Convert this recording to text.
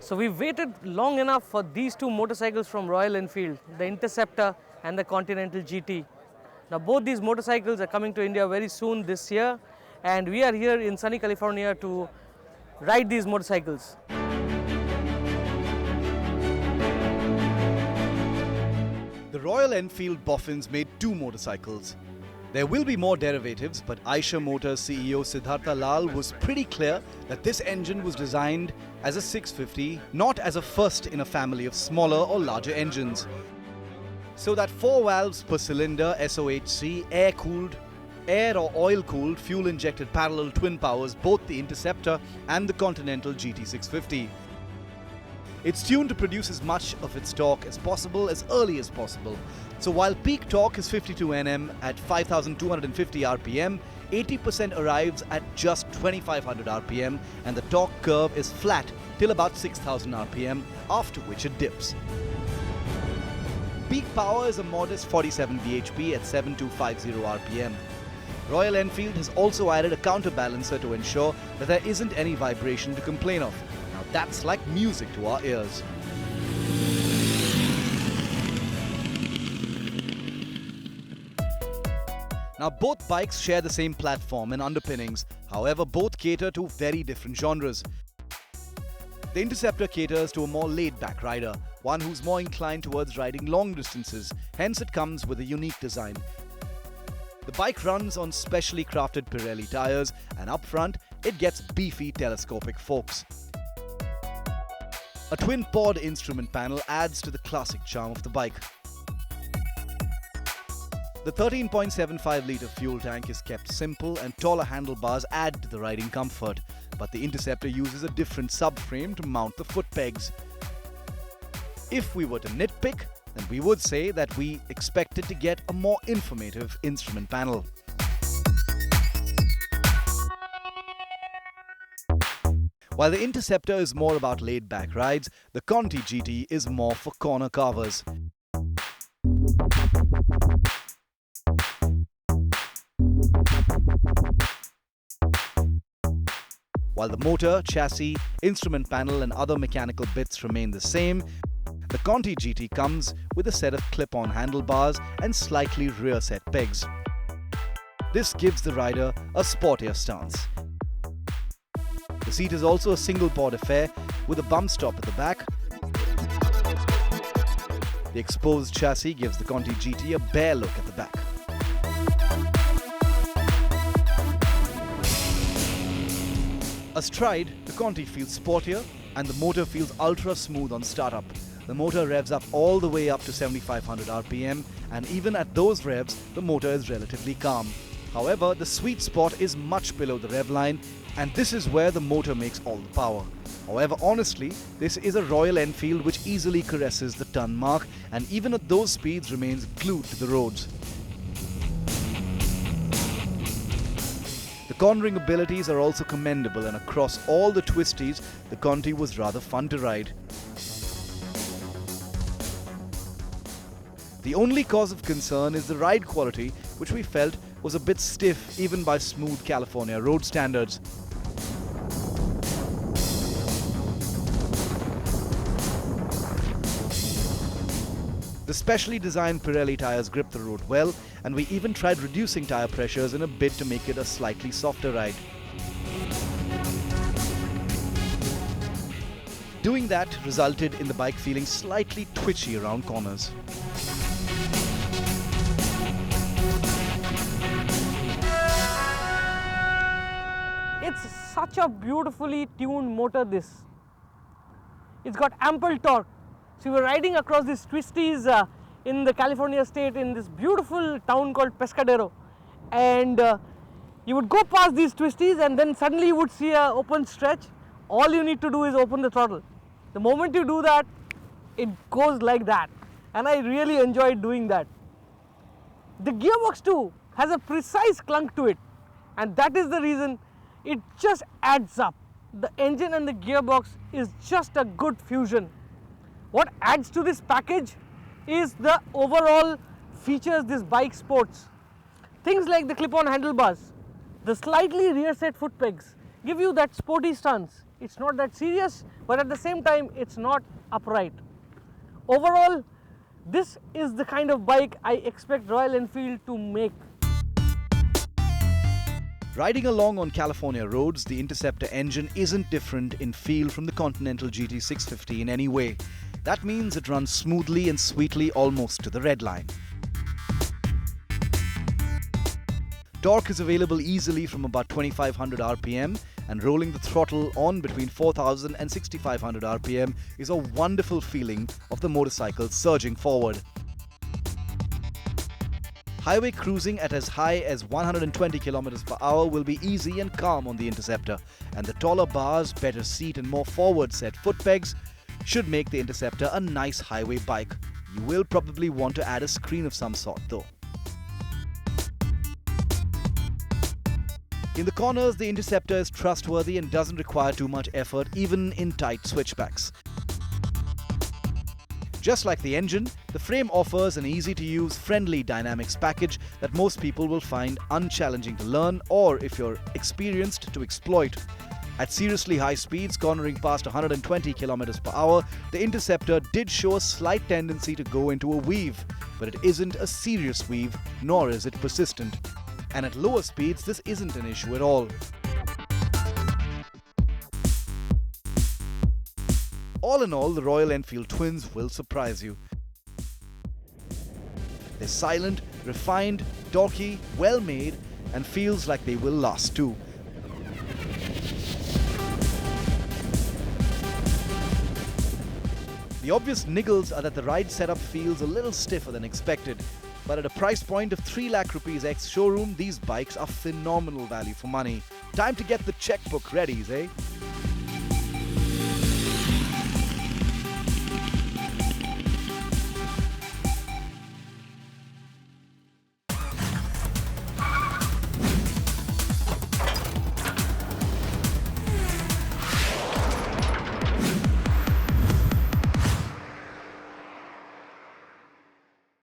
So we've waited long enough for these two motorcycles from Royal Enfield, the Interceptor and the Continental GT. Now both these motorcycles are coming to India very soon this year, and we are here in sunny California to ride these motorcycles. The Royal Enfield boffins made two motorcycles. There will be more derivatives, but Eicher Motors CEO Siddhartha Lal was pretty clear that this engine was designed as a 650, not as a first in a family of smaller or larger engines. So that 4 valves per cylinder SOHC, air-cooled, air or oil-cooled, fuel-injected parallel twin powers both the Interceptor and the Continental GT 650. It's tuned to produce as much of its torque as possible as early as possible. So while peak torque is 52 Nm at 5,250 RPM, 80% arrives at just 2,500 RPM and the torque curve is flat till about 6,000 RPM, after which it dips. Peak power is a modest 47 bhp at 7,250 RPM. Royal Enfield has also added a counterbalancer to ensure that there isn't any vibration to complain of. Now that's like music to our ears. Now both bikes share the same platform and underpinnings, however both cater to very different genres. The Interceptor caters to a more laid-back rider, one who's more inclined towards riding long distances, hence it comes with a unique design. The bike runs on specially crafted Pirelli tires, and up front it gets beefy telescopic forks. A twin-pod instrument panel adds to the classic charm of the bike. The 13.75-litre fuel tank is kept simple and taller handlebars add to the riding comfort, but the Interceptor uses a different subframe to mount the foot pegs. If we were to nitpick, then we would say that we expected to get a more informative instrument panel. While the Interceptor is more about laid-back rides, the Conti GT is more for corner carvers. While the motor, chassis, instrument panel and other mechanical bits remain the same, the Conti GT comes with a set of clip-on handlebars and slightly rear-set pegs. This gives the rider a sportier stance. The seat is also a single-pod affair with a bump stop at the back. The exposed chassis gives the Conti GT a bare look at the back. Astride, the Conti feels sportier and the motor feels ultra smooth on startup. The motor revs up all the way up to 7,500 RPM, and even at those revs, the motor is relatively calm. However, the sweet spot is much below the rev line, and this is where the motor makes all the power. However, honestly, this is a Royal Enfield which easily caresses the ton mark, and even at those speeds remains glued to the roads. The cornering abilities are also commendable, and across all the twisties, the Conti was rather fun to ride. The only cause of concern is the ride quality, which we felt was a bit stiff even by smooth California road standards. The specially designed Pirelli tires grip the road well, and we even tried reducing tire pressures in a bid to make it a slightly softer ride. Doing that resulted in the bike feeling slightly twitchy around corners. It's such a beautifully tuned motor, this. It's got ample torque. So we were riding across these twisties in the California state in this beautiful town called Pescadero, and you would go past these twisties and then suddenly you would see an open stretch. All you need to do is open the throttle. The moment you do that, it goes like that, and I really enjoyed doing that. The gearbox too has a precise clunk to it, and that is the reason it just adds up. The engine and the gearbox is just a good fusion. What adds to this package is the overall features this bike sports. Things like the clip-on handlebars, the slightly rear set foot pegs, give you that sporty stance. It's not that serious, but at the same time, it's not upright. Overall, this is the kind of bike I expect Royal Enfield to make. Riding along on California roads, the Interceptor engine isn't different in feel from the Continental GT 650 in any way. That means it runs smoothly and sweetly almost to the red line. Torque is available easily from about 2500 RPM, and rolling the throttle on between 4000 and 6500 RPM is a wonderful feeling of the motorcycle surging forward. Highway cruising at as high as 120 km per hour will be easy and calm on the Interceptor, and the taller bars, better seat and more forward set foot pegs should make the Interceptor a nice highway bike. You will probably want to add a screen of some sort though. In the corners, the Interceptor is trustworthy and doesn't require too much effort even in tight switchbacks. Just like the engine, the frame offers an easy-to-use, friendly dynamics package that most people will find unchallenging to learn, or if you're experienced, to exploit. At seriously high speeds, cornering past 120 km per hour, the Interceptor did show a slight tendency to go into a weave, but it isn't a serious weave, nor is it persistent. And at lower speeds, this isn't an issue at all. All in all, the Royal Enfield twins will surprise you. They're silent, refined, torquey, well made, and feels like they will last too. The obvious niggles are that the ride setup feels a little stiffer than expected, but at a price point of 3 lakh rupees ex-showroom, these bikes are phenomenal value for money. Time to get the checkbook ready, eh?